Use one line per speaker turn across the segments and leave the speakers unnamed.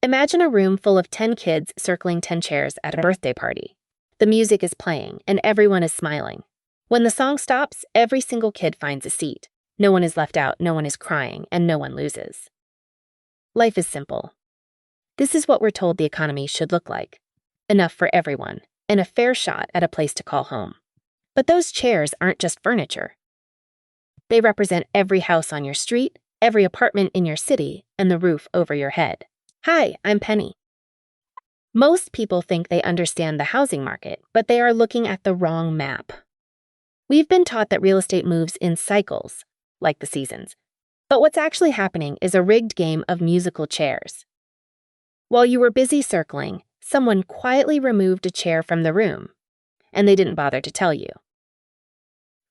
Imagine a room full of 10 kids circling 10 chairs at a birthday party. The music is playing, and everyone is smiling. When the song stops, every single kid finds a seat. No one is left out, no one is crying, and no one loses. Life is simple. This is what we're told the economy should look like. Enough for everyone, and a fair shot at a place to call home. But those chairs aren't just furniture. They represent every house on your street, every apartment in your city, and the roof over your head. Hi, I'm Penny. Most people think they understand the housing market, but they are looking at the wrong map. We've been taught that real estate moves in cycles, like the seasons. But what's actually happening is a rigged game of musical chairs. While you were busy circling, someone quietly removed a chair from the room, and they didn't bother to tell you.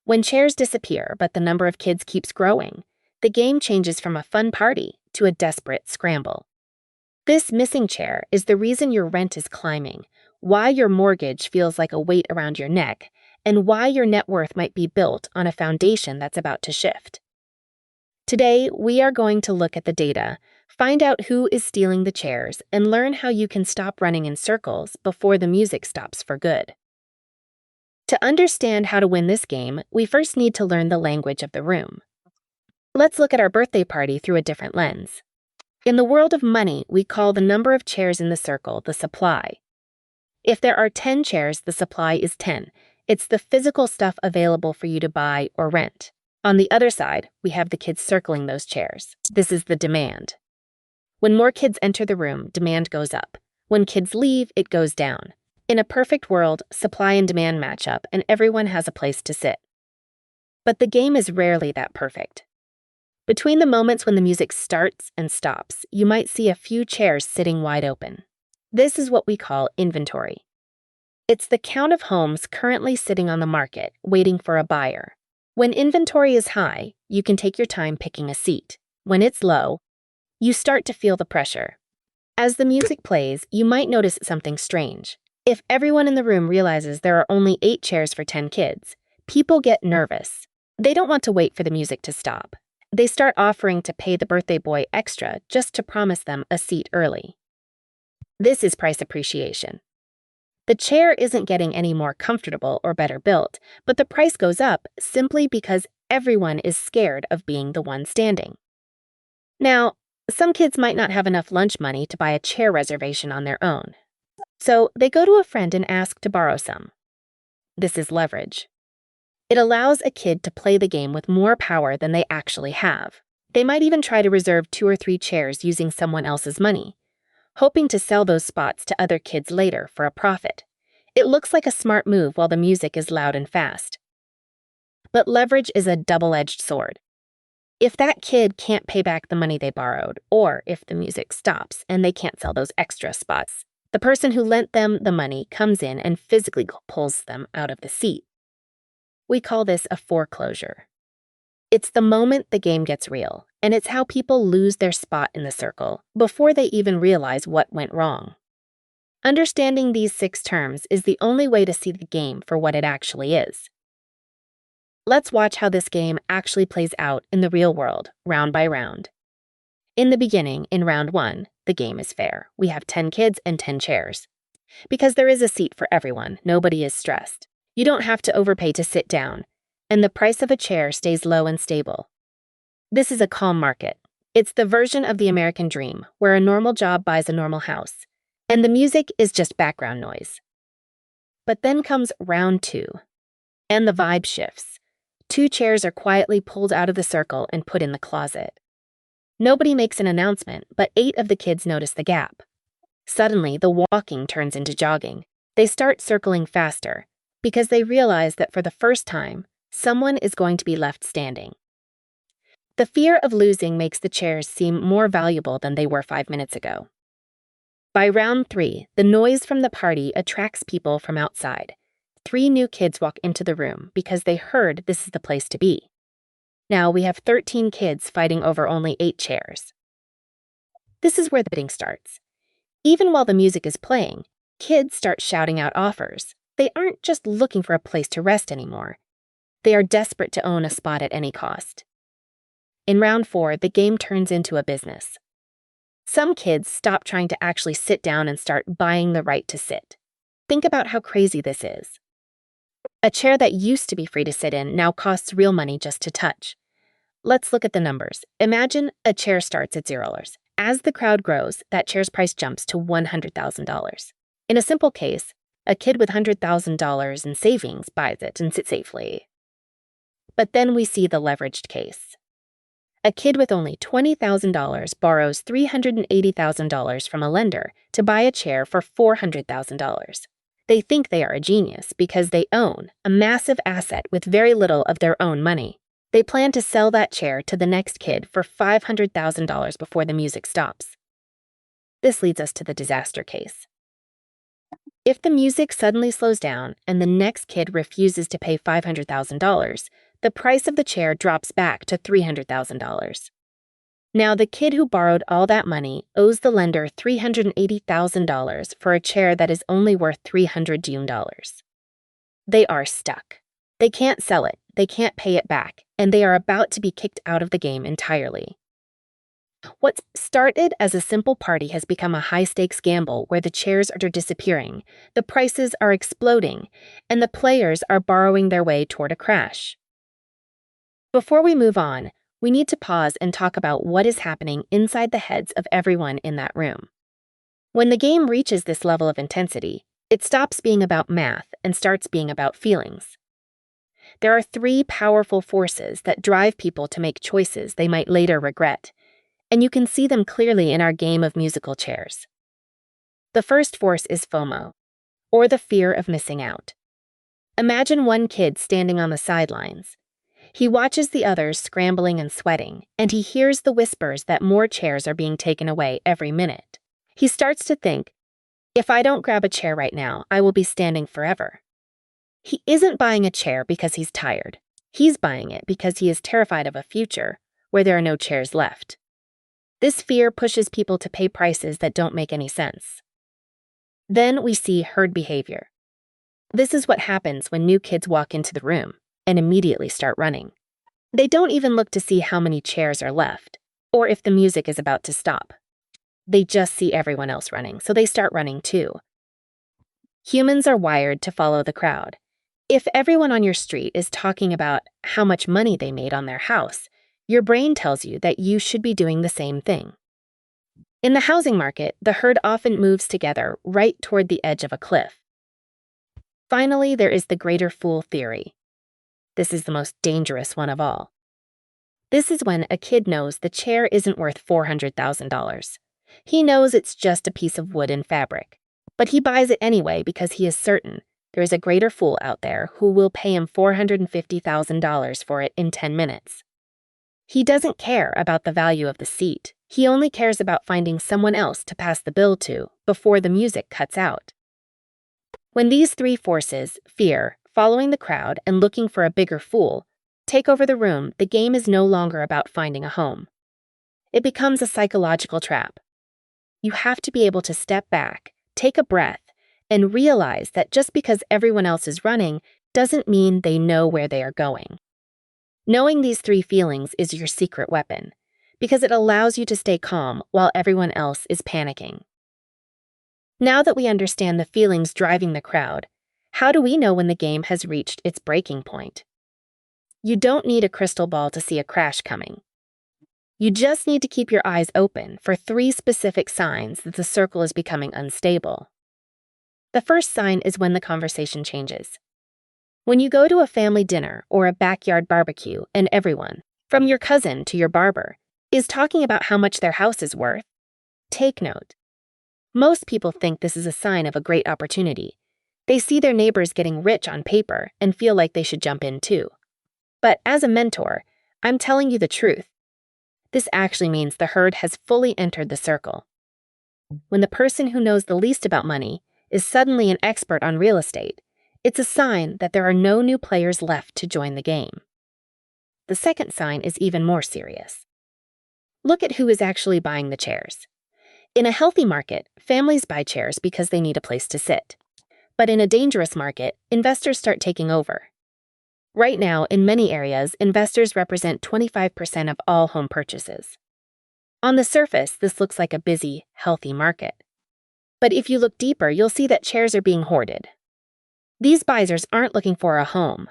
When chairs disappear, but the number of kids keeps growing, the game changes from a fun party to a desperate scramble. This missing chair is the reason your rent is climbing, why your mortgage feels like a weight around your neck, and why your net worth might be built on a foundation that's about to shift. Today, we are going to look at the data, find out who is stealing the chairs, and learn how you can stop running in circles before the music stops for good. To understand how to win this game, we first need to learn the language of the room. Let's look at our birthday party through a different lens. In the world of money, we call the number of chairs in the circle the supply. If there are 10 chairs, the supply is 10. It's the physical stuff available for you to buy or rent. On the other side, we have the kids circling those chairs. This is the demand. When more kids enter the room, demand goes up. When kids leave, it goes down. In a perfect world, supply and demand match up, and everyone has a place to sit. But the game is rarely that perfect. Between the moments when the music starts and stops, you might see a few chairs sitting wide open. This is what we call inventory. It's the count of homes currently sitting on the market, waiting for a buyer. When inventory is high, you can take your time picking a seat. When it's low, you start to feel the pressure. As the music plays, you might notice something strange. If everyone in the room realizes there are only 8 chairs for 10 kids, people get nervous. They don't want to wait for the music to stop. They start offering to pay the birthday boy extra just to promise them a seat early. This is price appreciation. The chair isn't getting any more comfortable or better built, but the price goes up simply because everyone is scared of being the one standing. Now, some kids might not have enough lunch money to buy a chair reservation on their own. So they go to a friend and ask to borrow some. This is leverage. It allows a kid to play the game with more power than they actually have. They might even try to reserve 2 or 3 chairs using someone else's money, hoping to sell those spots to other kids later for a profit. It looks like a smart move while the music is loud and fast. But leverage is a double-edged sword. If that kid can't pay back the money they borrowed, or if the music stops and they can't sell those extra spots, the person who lent them the money comes in and physically pulls them out of the seat. We call this a foreclosure. It's the moment the game gets real, and it's how people lose their spot in the circle before they even realize what went wrong. Understanding these 6 terms is the only way to see the game for what it actually is. Let's watch how this game actually plays out in the real world, round by round. In the beginning, in round 1, the game is fair. We have 10 kids and 10 chairs. Because there is a seat for everyone, nobody is stressed. You don't have to overpay to sit down, and the price of a chair stays low and stable. This is a calm market. It's the version of the American dream, where a normal job buys a normal house, and the music is just background noise. But then comes round 2, and the vibe shifts. 2 chairs are quietly pulled out of the circle and put in the closet. Nobody makes an announcement, but 8 of the kids notice the gap. Suddenly, the walking turns into jogging. They start circling faster, because they realize that for the first time, someone is going to be left standing. The fear of losing makes the chairs seem more valuable than they were 5 minutes ago. By round 3, the noise from the party attracts people from outside. 3 new kids walk into the room because they heard this is the place to be. Now we have 13 kids fighting over only 8 chairs. This is where the bidding starts. Even while the music is playing, kids start shouting out offers. They aren't just looking for a place to rest anymore. They are desperate to own a spot at any cost. In round 4, the game turns into a business. Some kids stop trying to actually sit down and start buying the right to sit. Think about how crazy this is. A chair that used to be free to sit in now costs real money just to touch. Let's look at the numbers. Imagine a chair starts at $0. As the crowd grows, that chair's price jumps to $100,000. In a simple case, a kid with $100,000 in savings buys it and sits safely. But then we see the leveraged case. A kid with only $20,000 borrows $380,000 from a lender to buy a chair for $400,000. They think they are a genius because they own a massive asset with very little of their own money. They plan to sell that chair to the next kid for $500,000 before the music stops. This leads us to the disaster case. If the music suddenly slows down and the next kid refuses to pay $500,000, the price of the chair drops back to $300,000. Now, the kid who borrowed all that money owes the lender $380,000 for a chair that is only worth $300. They are stuck. They can't sell it, they can't pay it back, and they are about to be kicked out of the game entirely. What started as a simple party has become a high-stakes gamble where the chairs are disappearing, the prices are exploding, and the players are borrowing their way toward a crash. Before we move on, we need to pause and talk about what is happening inside the heads of everyone in that room. When the game reaches this level of intensity, it stops being about math and starts being about feelings. There are three powerful forces that drive people to make choices they might later regret, and you can see them clearly in our game of musical chairs. The first force is FOMO, or the fear of missing out. Imagine one kid standing on the sidelines. He watches the others scrambling and sweating, and he hears the whispers that more chairs are being taken away every minute. He starts to think, if I don't grab a chair right now, I will be standing forever. He isn't buying a chair because he's tired. He's buying it because he is terrified of a future where there are no chairs left. This fear pushes people to pay prices that don't make any sense. Then we see herd behavior. This is what happens when new kids walk into the room and immediately start running. They don't even look to see how many chairs are left, or if the music is about to stop. They just see everyone else running, so they start running too. Humans are wired to follow the crowd. If everyone on your street is talking about how much money they made on their house, your brain tells you that you should be doing the same thing. In the housing market, the herd often moves together right toward the edge of a cliff. Finally, there is the greater fool theory. This is the most dangerous one of all. This is when a kid knows the chair isn't worth $400,000. He knows it's just a piece of wood and fabric, but he buys it anyway because he is certain there is a greater fool out there who will pay him $450,000 for it in 10 minutes. He doesn't care about the value of the seat. He only cares about finding someone else to pass the bill to before the music cuts out. When these three forces, fear, following the crowd, and looking for a bigger fool, take over the room, the game is no longer about finding a home. It becomes a psychological trap. You have to be able to step back, take a breath, and realize that just because everyone else is running doesn't mean they know where they are going. Knowing these three feelings is your secret weapon, because it allows you to stay calm while everyone else is panicking. Now that we understand the feelings driving the crowd, how do we know when the game has reached its breaking point? You don't need a crystal ball to see a crash coming. You just need to keep your eyes open for three specific signs that the circle is becoming unstable. The first sign is when the conversation changes. When you go to a family dinner or a backyard barbecue and everyone, from your cousin to your barber, is talking about how much their house is worth, take note. Most people think this is a sign of a great opportunity. They see their neighbors getting rich on paper and feel like they should jump in too. But as a mentor, I'm telling you the truth. This actually means the herd has fully entered the circle. When the person who knows the least about money is suddenly an expert on real estate, it's a sign that there are no new players left to join the game. The second sign is even more serious. Look at who is actually buying the chairs. In a healthy market, families buy chairs because they need a place to sit. But in a dangerous market, investors start taking over. Right now, in many areas, investors represent 25% of all home purchases. On the surface, this looks like a busy, healthy market. But if you look deeper, you'll see that chairs are being hoarded. These buyers aren't looking for a home.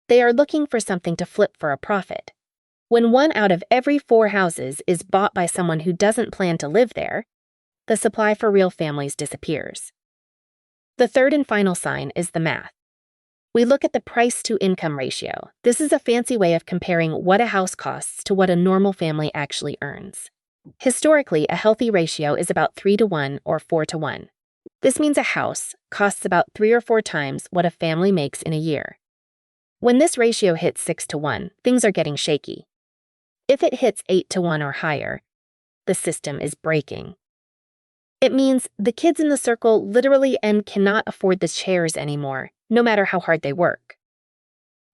They are looking for something to flip for a profit. When 1 out of every 4 houses is bought by someone who doesn't plan to live there, the supply for real families disappears. The third and final sign is the math. We look at the price-to-income ratio. This is a fancy way of comparing what a house costs to what a normal family actually earns. Historically, a healthy ratio is about 3 to 1 or 4 to 1. This means a house costs about 3 or 4 times what a family makes in a year. When this ratio hits 6 to 1, things are getting shaky. If it hits 8 to 1 or higher, the system is breaking. It means the kids in the circle literally cannot afford the chairs anymore, no matter how hard they work.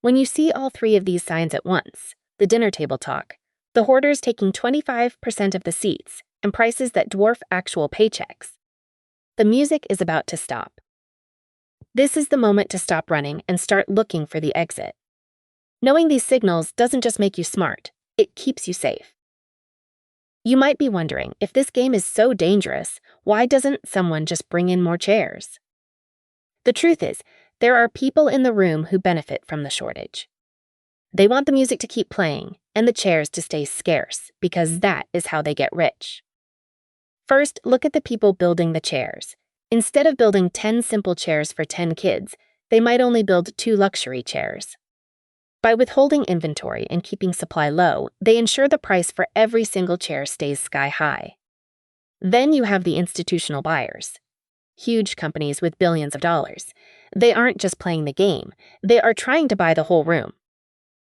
When you see all 3 of these signs at once, the dinner table talk, the hoarders taking 25% of the seats, and prices that dwarf actual paychecks, the music is about to stop. This is the moment to stop running and start looking for the exit. Knowing these signals doesn't just make you smart, it keeps you safe. You might be wondering, if this game is so dangerous, why doesn't someone just bring in more chairs? The truth is, there are people in the room who benefit from the shortage. They want the music to keep playing and the chairs to stay scarce, because that is how they get rich. First, look at the people building the chairs. Instead of building 10 simple chairs for 10 kids, they might only build 2 luxury chairs. By withholding inventory and keeping supply low, they ensure the price for every single chair stays sky high. Then you have the institutional buyers. Huge companies with billions of dollars. They aren't just playing the game, they are trying to buy the whole room.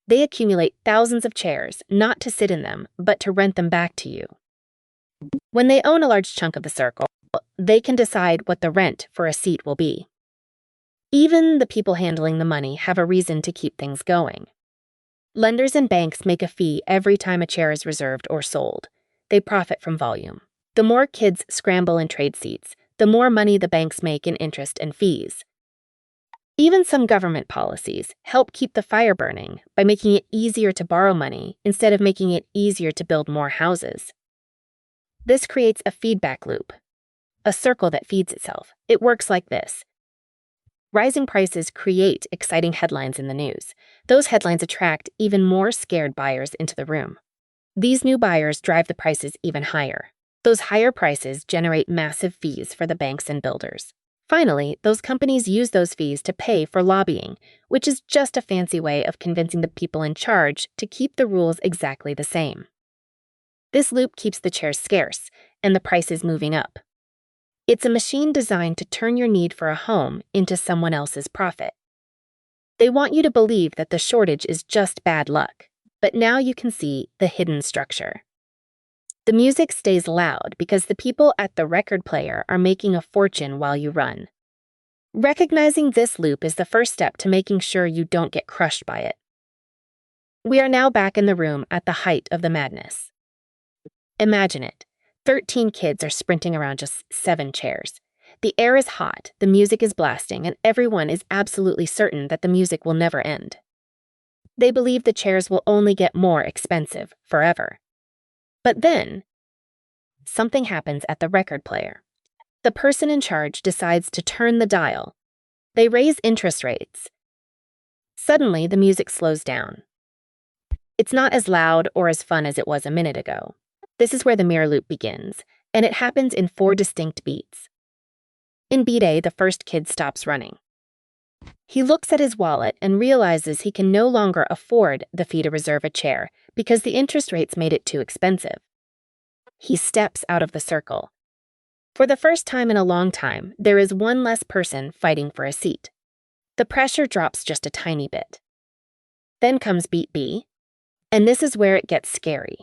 They accumulate thousands of chairs, not to sit in them, but to rent them back to you. When they own a large chunk of the circle, they can decide what the rent for a seat will be. Even the people handling the money have a reason to keep things going. Lenders and banks make a fee every time a chair is reserved or sold. They profit from volume. The more kids scramble and trade seats, the more money the banks make in interest and fees. Even some government policies help keep the fire burning by making it easier to borrow money instead of making it easier to build more houses. This creates a feedback loop, a circle that feeds itself. It works like this. Rising prices create exciting headlines in the news. Those headlines attract even more scared buyers into the room. These new buyers drive the prices even higher. Those higher prices generate massive fees for the banks and builders. Finally, those companies use those fees to pay for lobbying, which is just a fancy way of convincing the people in charge to keep the rules exactly the same. This loop keeps the chairs scarce and the prices moving up. It's a machine designed to turn your need for a home into someone else's profit. They want you to believe that the shortage is just bad luck, but now you can see the hidden structure. The music stays loud because the people at the record player are making a fortune while you run. Recognizing this loop is the first step to making sure you don't get crushed by it. We are now back in the room at the height of the madness. Imagine it. 13 kids are sprinting around just 7 chairs. The air is hot, the music is blasting, and everyone is absolutely certain that the music will never end. They believe the chairs will only get more expensive forever. But then, something happens at the record player. The person in charge decides to turn the dial. They raise interest rates. Suddenly, the music slows down. It's not as loud or as fun as it was a minute ago. This is where the mirror loop begins, and it happens in 4 distinct beats. In beat A, the first kid stops running. He looks at his wallet and realizes he can no longer afford the fee to reserve a chair because the interest rates made it too expensive. He steps out of the circle. For the first time in a long time, there is one less person fighting for a seat. The pressure drops just a tiny bit. Then comes beat B, and this is where it gets scary.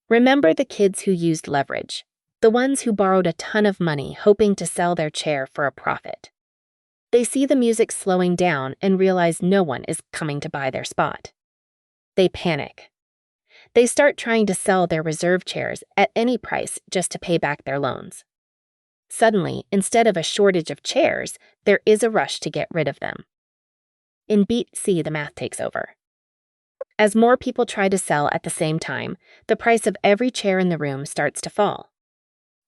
Remember the kids who used leverage, the ones who borrowed a ton of money hoping to sell their chair for a profit. They see the music slowing down and realize no one is coming to buy their spot. They panic. They start trying to sell their reserve chairs at any price just to pay back their loans. Suddenly, instead of a shortage of chairs, there is a rush to get rid of them. In beat C, the math takes over. As more people try to sell at the same time, the price of every chair in the room starts to fall.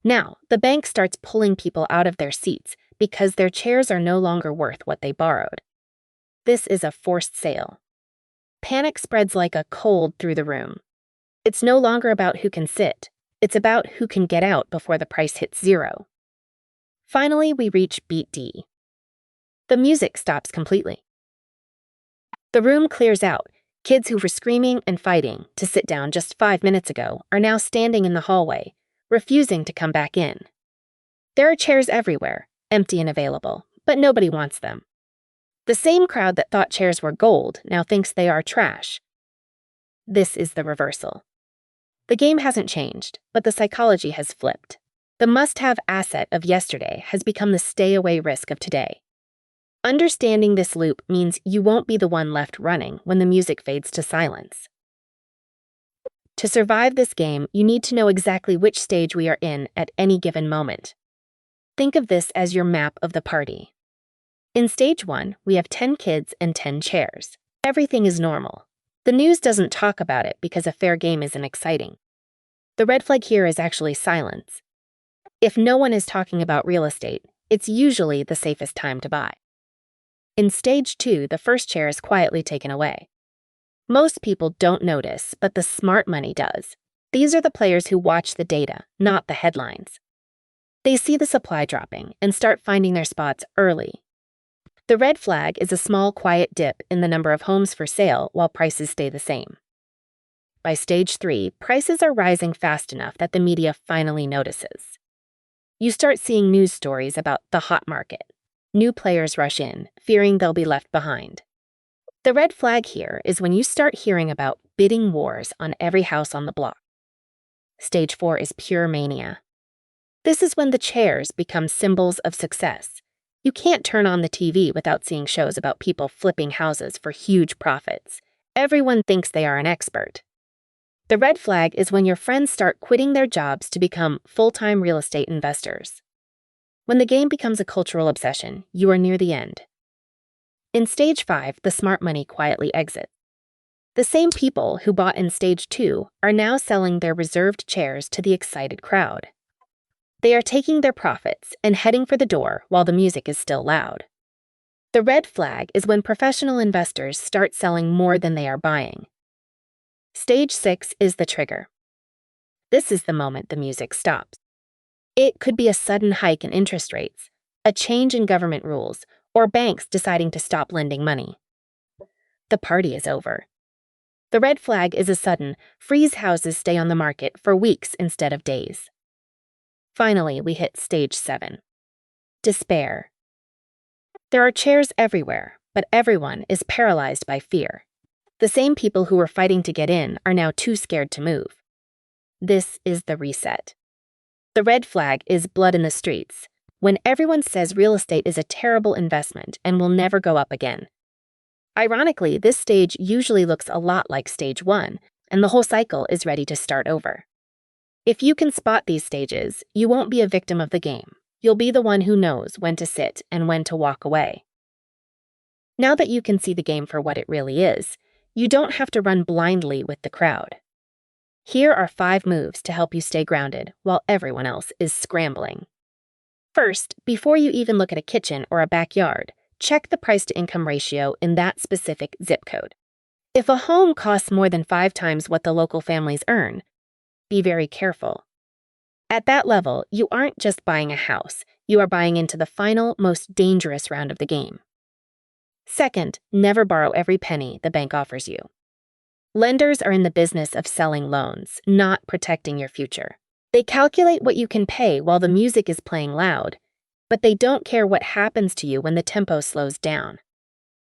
Now, the bank starts pulling people out of their seats because their chairs are no longer worth what they borrowed. This is a forced sale. Panic spreads like a cold through the room. It's no longer about who can sit. It's about who can get out before the price hits zero. Finally, we reach beat D. The music stops completely. The room clears out. Kids who were screaming and fighting to sit down just 5 minutes ago are now standing in the hallway, refusing to come back in. There are chairs everywhere, empty and available, but nobody wants them. The same crowd that thought chairs were gold now thinks they are trash. This is the reversal. The game hasn't changed, but the psychology has flipped. The must-have asset of yesterday has become the stay-away risk of today. Understanding this loop means you won't be the one left running when the music fades to silence. To survive this game, you need to know exactly which stage we are in at any given moment. Think of this as your map of the party. In stage 1, we have 10 kids and 10 chairs. Everything is normal. The news doesn't talk about it because a fair game isn't exciting. The red flag here is actually silence. If no one is talking about real estate, it's usually the safest time to buy. In stage 2, the first chair is quietly taken away. Most people don't notice, but the smart money does. These are the players who watch the data, not the headlines. They see the supply dropping and start finding their spots early. The red flag is a small, quiet dip in the number of homes for sale while prices stay the same. By stage 3, prices are rising fast enough that the media finally notices. You start seeing news stories about the hot market. New players rush in, fearing they'll be left behind. The red flag here is when you start hearing about bidding wars on every house on the block. Stage 4 is pure mania. This is when the chairs become symbols of success. You can't turn on the TV without seeing shows about people flipping houses for huge profits. Everyone thinks they are an expert. The red flag is when your friends start quitting their jobs to become full-time real estate investors. When the game becomes a cultural obsession, you are near the end. In stage 5, the smart money quietly exits. The same people who bought in stage 2 are now selling their reserved chairs to the excited crowd. They are taking their profits and heading for the door while the music is still loud. The red flag is when professional investors start selling more than they are buying. Stage 6 is the trigger. This is the moment the music stops. It could be a sudden hike in interest rates, a change in government rules, or banks deciding to stop lending money. The party is over. The red flag is a sudden, freeze houses stay on the market for weeks instead of days. Finally, we hit stage 7. Despair. There are chairs everywhere, but everyone is paralyzed by fear. The same people who were fighting to get in are now too scared to move. This is the reset. The red flag is blood in the streets, when everyone says real estate is a terrible investment and will never go up again. Ironically, this stage usually looks a lot like stage 1, and the whole cycle is ready to start over. If you can spot these stages, you won't be a victim of the game. You'll be the one who knows when to sit and when to walk away. Now that you can see the game for what it really is, you don't have to run blindly with the crowd. Here are 5 moves to help you stay grounded while everyone else is scrambling. First, before you even look at a kitchen or a backyard, check the price-to-income ratio in that specific zip code. If a home costs more than 5 times what the local families earn, be very careful. At that level, you aren't just buying a house, you are buying into the final, most dangerous round of the game. Second, never borrow every penny the bank offers you. Lenders are in the business of selling loans, not protecting your future. They calculate what you can pay while the music is playing loud, but they don't care what happens to you when the tempo slows down.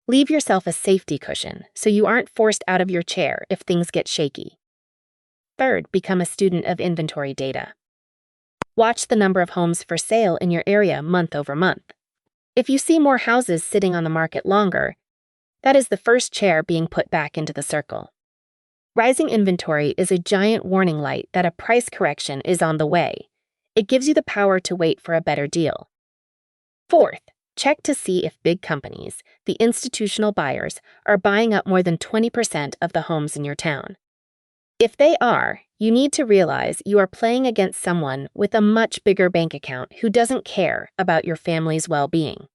Leave yourself a safety cushion so you aren't forced out of your chair if things get shaky. Third, become a student of inventory data. Watch the number of homes for sale in your area month over month. If you see more houses sitting on the market longer, that is the first chair being put back into the circle. Rising inventory is a giant warning light that a price correction is on the way. It gives you the power to wait for a better deal. Fourth, Check to see if big companies, the institutional buyers, are buying up more than 20% of the homes in your town. If they are, you need to realize you are playing against someone with a much bigger bank account who doesn't care about your family's well-being.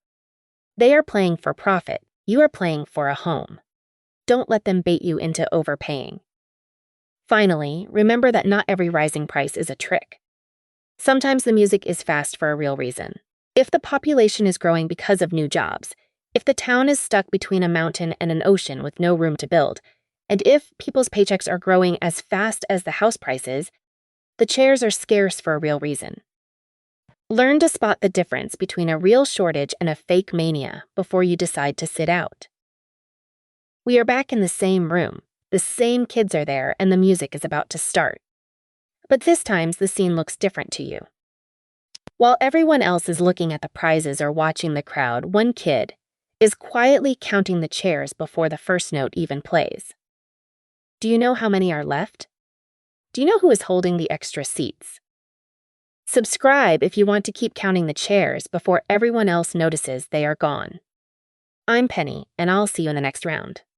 They are playing for profit. You are playing for a home. Don't let them bait you into overpaying. Finally, remember that not every rising price is a trick. Sometimes the music is fast for a real reason. If the population is growing because of new jobs, if the town is stuck between a mountain and an ocean with no room to build, and if people's paychecks are growing as fast as the house prices, the chairs are scarce for a real reason. Learn to spot the difference between a real shortage and a fake mania before you decide to sit out. We are back in the same room. The same kids are there, and the music is about to start. But this time, the scene looks different to you. While everyone else is looking at the prizes or watching the crowd, one kid is quietly counting the chairs before the first note even plays. Do you know how many are left? Do you know who is holding the extra seats? Subscribe if you want to keep counting the chairs before everyone else notices they are gone. I'm Penny, and I'll see you in the next round.